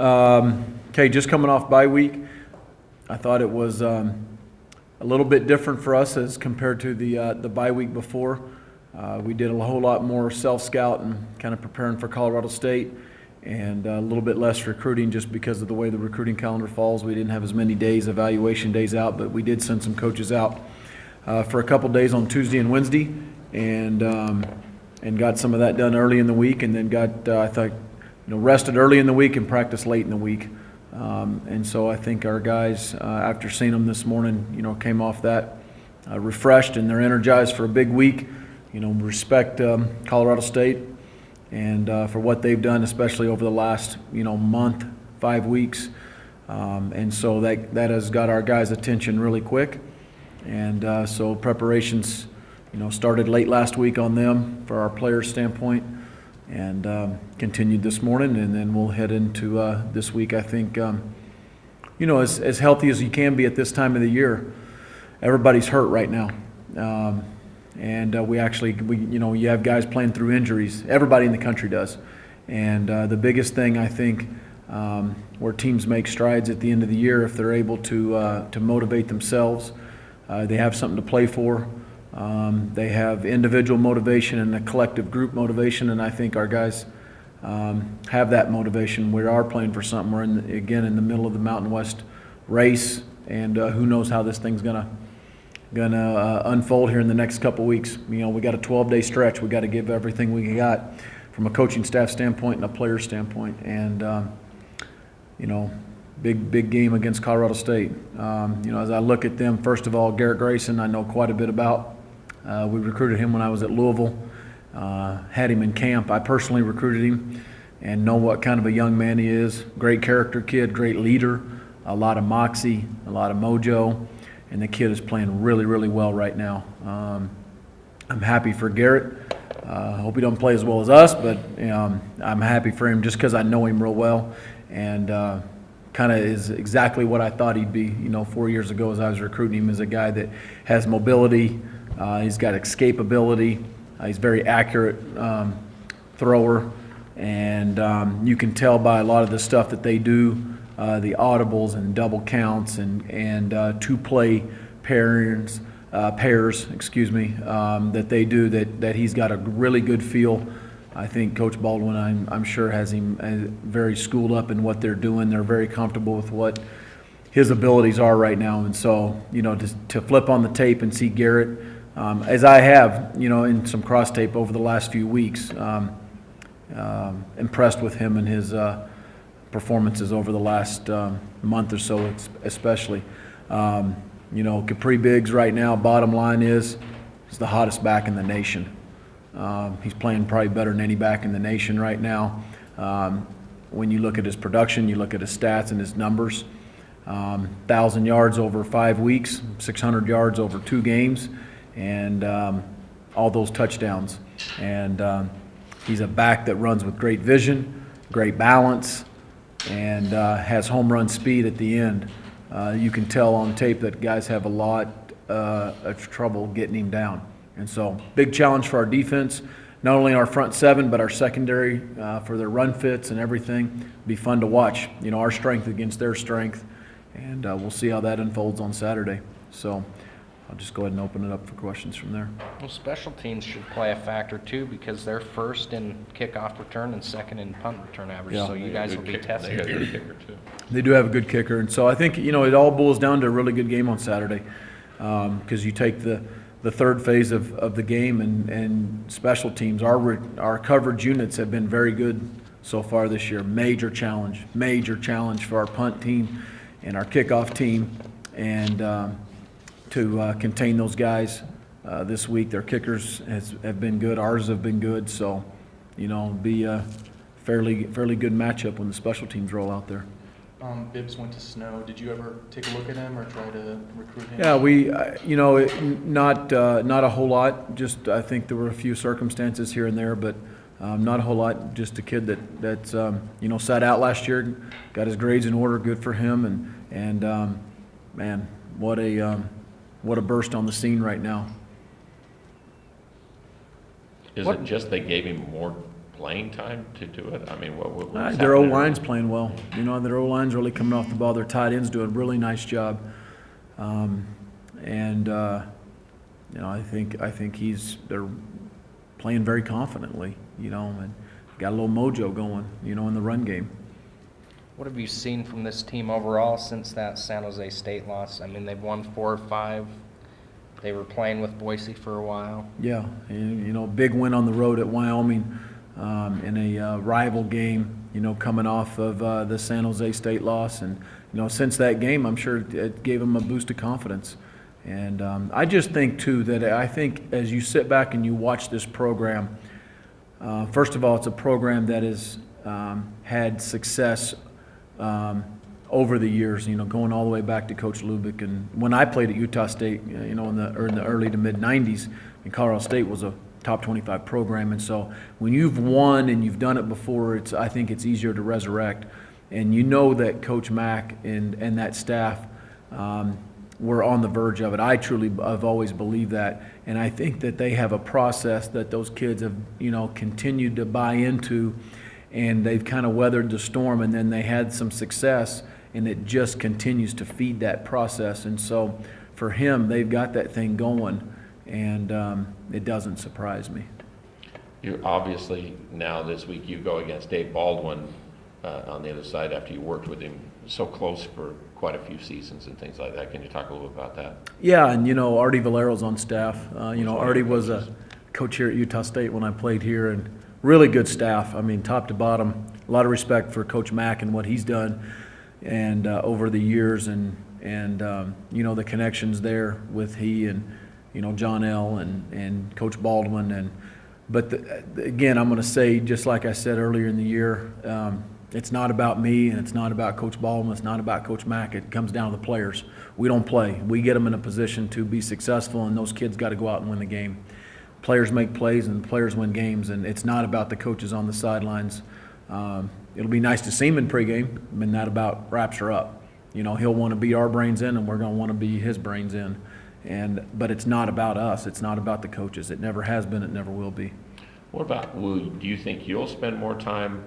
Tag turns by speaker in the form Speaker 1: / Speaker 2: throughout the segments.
Speaker 1: Okay, just coming off bye week, I thought it was a little bit different for us as compared to the bye week before. We did a whole lot more self-scout and kind of preparing for Colorado State, and a little bit less recruiting just because of the way the recruiting calendar falls. We didn't have as many days, evaluation days out, but we did send some coaches out for a couple days on Tuesday and Wednesday, and got some of that done early in the week, and then got I thought rested early in the week and practiced late in the week. And so I think our guys, after seeing them this morning, came off that refreshed, and they're energized for a big week. Respect Colorado State and for what they've done, especially over the last month, 5 weeks. And so that has got our guys' attention really quick. And so preparations, started late last week on them for our players' standpoint, and continued this morning, and then we'll head into this week. I think as healthy as you can be at this time of the year. Everybody's hurt right now, and you have guys playing through injuries. Everybody in the country does, and the biggest thing I think where teams make strides at the end of the year, if they're able to motivate themselves, they have something to play for. They have individual motivation and a collective group motivation, and I think our guys have that motivation. We are playing for something. We're in the middle of the Mountain West race, and who knows how this thing's gonna unfold here in the next couple weeks. We got a 12-day stretch. We got to give everything we got from a coaching staff standpoint and a player standpoint, and big game against Colorado State. As I look at them, first of all, Garrett Grayson, I know quite a bit about. We recruited him when I was at Louisville, had him in camp. I personally recruited him and know what kind of a young man he is. Great character kid, great leader, a lot of moxie, a lot of mojo, and the kid is playing really, really well right now. I'm happy for Garrett. I hope he don't play as well as us, but I'm happy for him just because I know him real well, and kind of is exactly what I thought he'd be 4 years ago as I was recruiting him, as a guy that has mobility, he's got escapability, he's very accurate thrower, and you can tell by a lot of the stuff that they do, the audibles and double counts and two-play pairs, that they do, that he's got a really good feel. I think Coach Baldwin, I'm sure, has him very schooled up in what they're doing. They're very comfortable with what his abilities are right now. And so, to flip on the tape and see Garrett, as I have, in some cross tape over the last few weeks, impressed with him and his performances over the last month or so, especially. Capri Biggs right now, bottom line is the hottest back in the nation. He's playing probably better than any back in the nation right now. When you look at his production, you look at his stats and his numbers. 1,000 yards over 5 weeks, 600 yards over 2 games, and all those touchdowns. And he's a back that runs with great vision, great balance, and has home run speed at the end. You can tell on tape that guys have a lot of trouble getting him down. And so, big challenge for our defense, not only our front seven, but our secondary for their run fits and everything. It'll be fun to watch, our strength against their strength, and we'll see how that unfolds on Saturday. So, I'll just go ahead and open it up for questions from there.
Speaker 2: Well, special teams should play a factor too, because they're first in kickoff return and second in punt return average. Yeah. So you guys will be tested.
Speaker 3: They got a good kicker too.
Speaker 1: They do have a good kicker, and so I think it all boils down to a really good game on Saturday, because you take the third phase of the game and special teams. Our coverage units have been very good so far this year. Major challenge for our punt team and our kickoff team, and to contain those guys this week. Their kickers have been good. Ours have been good. So, be a fairly good matchup when the special teams roll out there.
Speaker 4: Bibbs went to Snow. Did you ever take a look at him or try to recruit him?
Speaker 1: Yeah, we, not a whole lot. Just I think there were a few circumstances here and there, but not a whole lot. Just a kid that's sat out last year, got his grades in order. Good for him, and man, what a burst on the scene right now.
Speaker 3: Is it just they gave him more playing time to do it? I mean, what's
Speaker 1: Their
Speaker 3: happening?
Speaker 1: O-line's playing well. You know, their O-line's really coming off the ball. Their tight end's doing a really nice job. You know, I think they're playing very confidently, you know, and got a little mojo going, you know, in the run game.
Speaker 2: What have you seen from this team overall since that San Jose State loss? I mean, they've won 4 or 5. They were playing with Boise for a while.
Speaker 1: Yeah, and, you know, big win on the road at Wyoming in a rival game, you know, coming off of the San Jose State loss. And, you know, since that game, I'm sure it gave them a boost of confidence. And I just think, too, that I think as you sit back and you watch this program, first of all, it's a program that has had success over the years, you know, going all the way back to Coach Lubick. And when I played at Utah State, you know, in the early to mid-'90s, and Colorado State was a top 25 program. And so when you've won and you've done it before, I think it's easier to resurrect. And you know that Coach Mack and that staff were on the verge of it. I've always believed that. And I think that they have a process that those kids have, you know, continued to buy into, and they've kind of weathered the storm, and then they had some success, and it just continues to feed that process. And so for him, they've got that thing going, and it doesn't surprise me.
Speaker 3: You obviously, now this week, you go against Dave Baldwin on the other side after you worked with him so close for quite a few seasons and things like that. Can you talk a little bit about that?
Speaker 1: Yeah, and, you know, Artie Valero's on staff. You know,
Speaker 3: one of
Speaker 1: Artie
Speaker 3: your
Speaker 1: was a coach here at Utah State when I played here, and really good staff. I mean, top to bottom, a lot of respect for Coach Mack and what he's done and over the years, and you know, the connections there with he and, you know, John L. and Coach Baldwin. But again, I'm going to say, just like I said earlier in the year, it's not about me, and it's not about Coach Baldwin, it's not about Coach Mack. It comes down to the players. We don't play. We get them in a position to be successful, and those kids got to go out and win the game. Players make plays, and players win games, and it's not about the coaches on the sidelines. It'll be nice to see him in pregame, and that about wraps her up. You know, he'll want to beat our brains in, and we're going to want to beat his brains in. But it's not about us. It's not about the coaches. It never has been. It never will be.
Speaker 3: What about, do you think you'll spend more time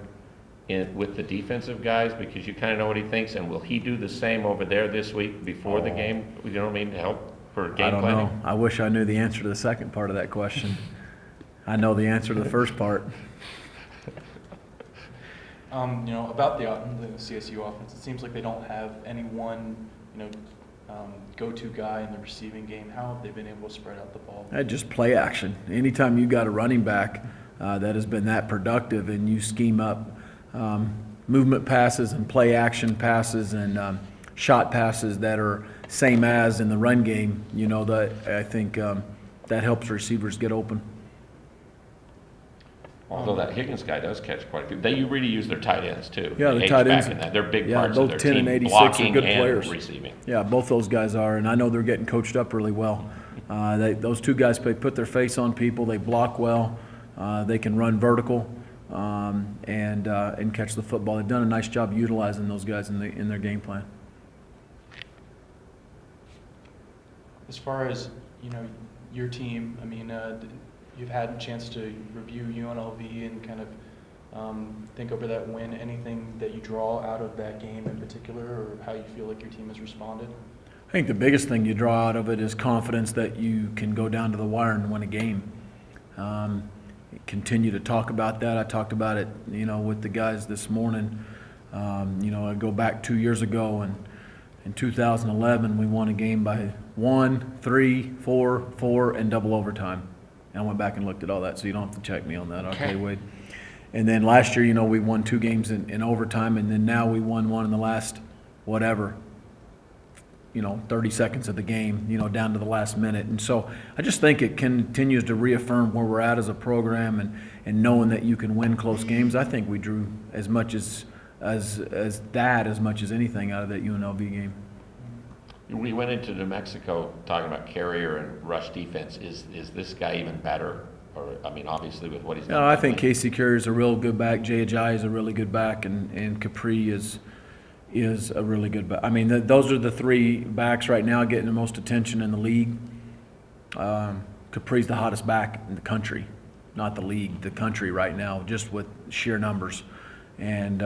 Speaker 3: with the defensive guys because you kind of know what he thinks, and will he do the same over there this week before the game? You know what I mean, to help for game planning?
Speaker 1: I don't know. I wish I knew the answer to the second part of that question. I know the answer to the first part.
Speaker 4: You know, about the CSU offense, it seems like they don't have any one, you know, go-to guy in the receiving game. How have they been able to spread out the ball?
Speaker 1: Just play action. Anytime you got a running back that has been that productive, and you scheme up movement passes and play action passes and shot passes that are same as in the run game, you know, that I think that helps receivers get open.
Speaker 3: Although that Higgins guy does catch quite a few. They really use their tight ends too.
Speaker 1: Yeah, the tight ends.
Speaker 3: They're big
Speaker 1: Yeah,
Speaker 3: parts of
Speaker 1: both
Speaker 3: their
Speaker 1: 10 and
Speaker 3: team,
Speaker 1: 86 are
Speaker 3: blocking
Speaker 1: good
Speaker 3: and
Speaker 1: players.
Speaker 3: receiving.
Speaker 1: Yeah, both those guys are, and I know they're getting coached up really well. Those two guys put their face on people. They block well. They can run vertical and catch the football. They've done a nice job utilizing those guys in their game plan.
Speaker 4: As far as, you know, your team, I mean, you've had a chance to review UNLV and kind of think over that win. Anything that you draw out of that game in particular, or how you feel like your team has responded?
Speaker 1: I think the biggest thing you draw out of it is confidence that you can go down to the wire and win a game. Continue to talk about that. I talked about it, you know, with the guys this morning. You know, I go back 2 years ago, and in 2011 we won a game by 1, 3, 4, 4, and double overtime. And I went back and looked at all that, so you don't have to check me on that. Okay, Wade. And then last year, you know, we won 2 games in overtime, and then now we won one in the last, whatever, you know, 30 seconds of the game, you know, down to the last minute. And so I just think it continues to reaffirm where we're at as a program, and knowing that you can win close games. I think we drew as much as much as anything out of that UNLV game.
Speaker 3: We went into New Mexico talking about carrier and rush defense. Is this guy even better? Or, I mean, obviously with what he's done.
Speaker 1: No, I think Casey Carrier's a real good back. Jay Ajayi is a really good back, and Capri is a really good back. I mean, those are the 3 backs right now getting the most attention in the league. Capri's the hottest back in the country. not the league, the country right now, just with sheer numbers. And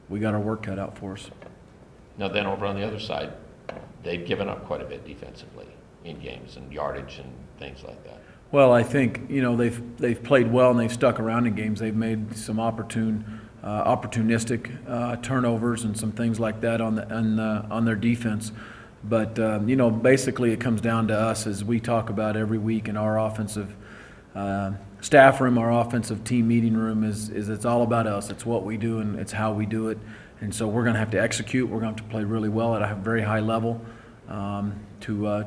Speaker 1: we got our work cut out for us.
Speaker 3: Now then, over on the other side, they've given up quite a bit defensively in games and yardage and things like that.
Speaker 1: Well, I think, you know, they've played well and they've stuck around in games. They've made some opportunistic turnovers and some things like that on their defense. But you know, basically it comes down to us, as we talk about every week in our offensive staff room, our offensive team meeting room, is it's all about us. It's what we do and it's how we do it. And so we're going to have to execute. We're going to have to play really well at a very high level to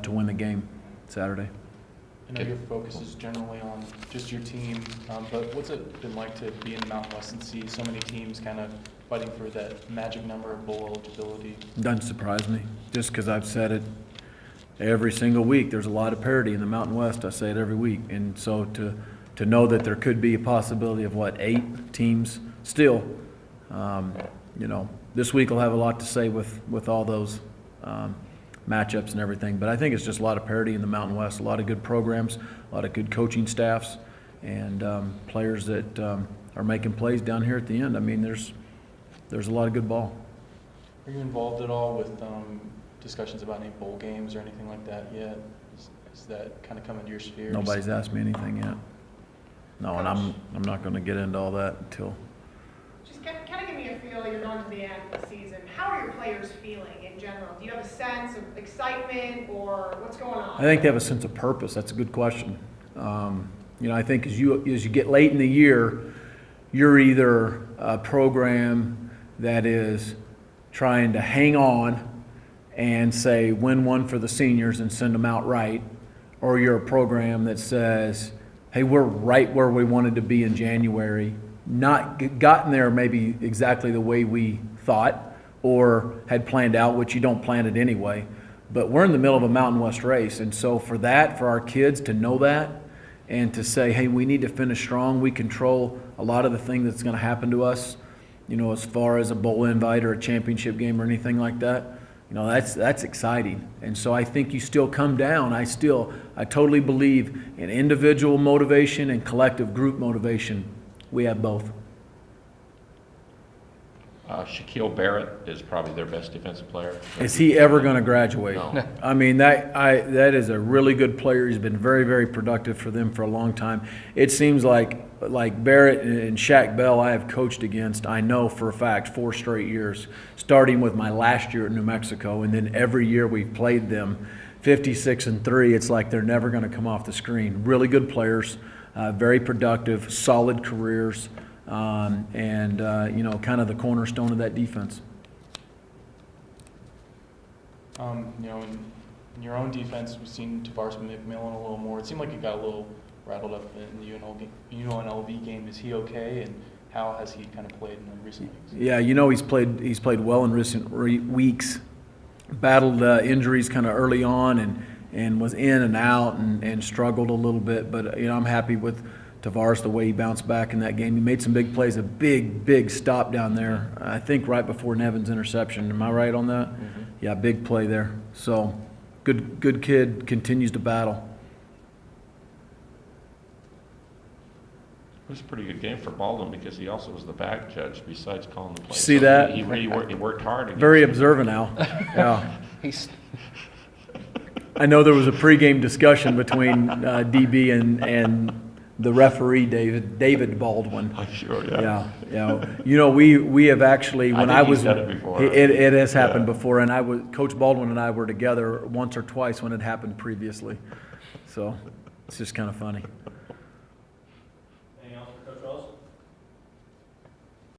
Speaker 1: win the game Saturday.
Speaker 4: I know your focus is generally on just your team, but what's it been like to be in the Mountain West and see so many teams kind of fighting for that magic number of bowl eligibility?
Speaker 1: Doesn't surprise me, just because I've said it every single week. There's a lot of parity in the Mountain West. I say it every week. And so to know that there could be a possibility of, 8 teams still, you know, this week will have a lot to say with all those matchups and everything. But I think it's just a lot of parity in the Mountain West, a lot of good programs, a lot of good coaching staffs, and players that are making plays down here at the end. I mean, there's a lot of good ball.
Speaker 4: Are you involved at all with discussions about any bowl games or anything like that yet? Is that kind of come into your sphere?
Speaker 1: Nobody's asked me anything yet. No, and I'm not going to get into all that until.
Speaker 5: Just kind of give me a feel. You're going to the end of the season. How are your players feeling in general? Do you have a sense of excitement or what's going on?
Speaker 1: I think they have a sense of purpose. That's a good question. You know, I think as you get late in the year, you're either a program that is trying to hang on and say win one for the seniors and send them out right, or you're a program that says, hey, we're right where we wanted to be in January, not gotten there maybe exactly the way we thought or had planned out, which you don't plan it anyway, but we're in the middle of a Mountain West race. And so for our kids to know that and to say, hey, we need to finish strong, we control a lot of the things that's going to happen to us, you know, as far as a bowl invite or a championship game or anything like that, you know, that's exciting. And so I think you still come down. I totally believe in individual motivation and collective group motivation. We have both.
Speaker 3: Shaq Barrett is probably their best defensive player.
Speaker 1: Is he ever going to graduate?
Speaker 3: No.
Speaker 1: I mean, that is a really good player. He's been very, very productive for them for a long time. It seems like Barrett and Shaq Bell I have coached against, I know for a fact, 4 straight years, starting with my last year at New Mexico, and then every year we've played them 56-3. It's like they're never going to come off the screen. Really good players, very productive, solid careers. And you know, kind of the cornerstone of that defense.
Speaker 4: You know, in your own defense, we've seen Tavaris McMillan a little more. It seemed like he got a little rattled up in the UNLV game. Is he okay, and how has he kind of played in the recent weeks?
Speaker 1: Yeah, you know, he's played well in recent weeks. Battled injuries kind of early on, and was in and out and struggled a little bit. But you know, I'm happy with Tavaris, the way he bounced back in that game. He made some big plays, a big stop down there, I think right before Nevin's interception. Am I right on that? Mm-hmm. Yeah, big play there. So good kid, continues to battle.
Speaker 3: It was a pretty good game for Baldwin because he also was the back judge besides calling the play.
Speaker 1: See that?
Speaker 3: He really worked hard.
Speaker 1: Very observant, Al. Yeah.
Speaker 2: He's
Speaker 1: I know there was a pregame discussion between DB and the referee, David Baldwin.
Speaker 3: Sure, yeah.
Speaker 1: Yeah. You know, we have actually, when I was,
Speaker 3: he's done it before.
Speaker 1: It has happened before, and Coach Baldwin and I were together once or twice when it happened previously. So it's just kind of funny.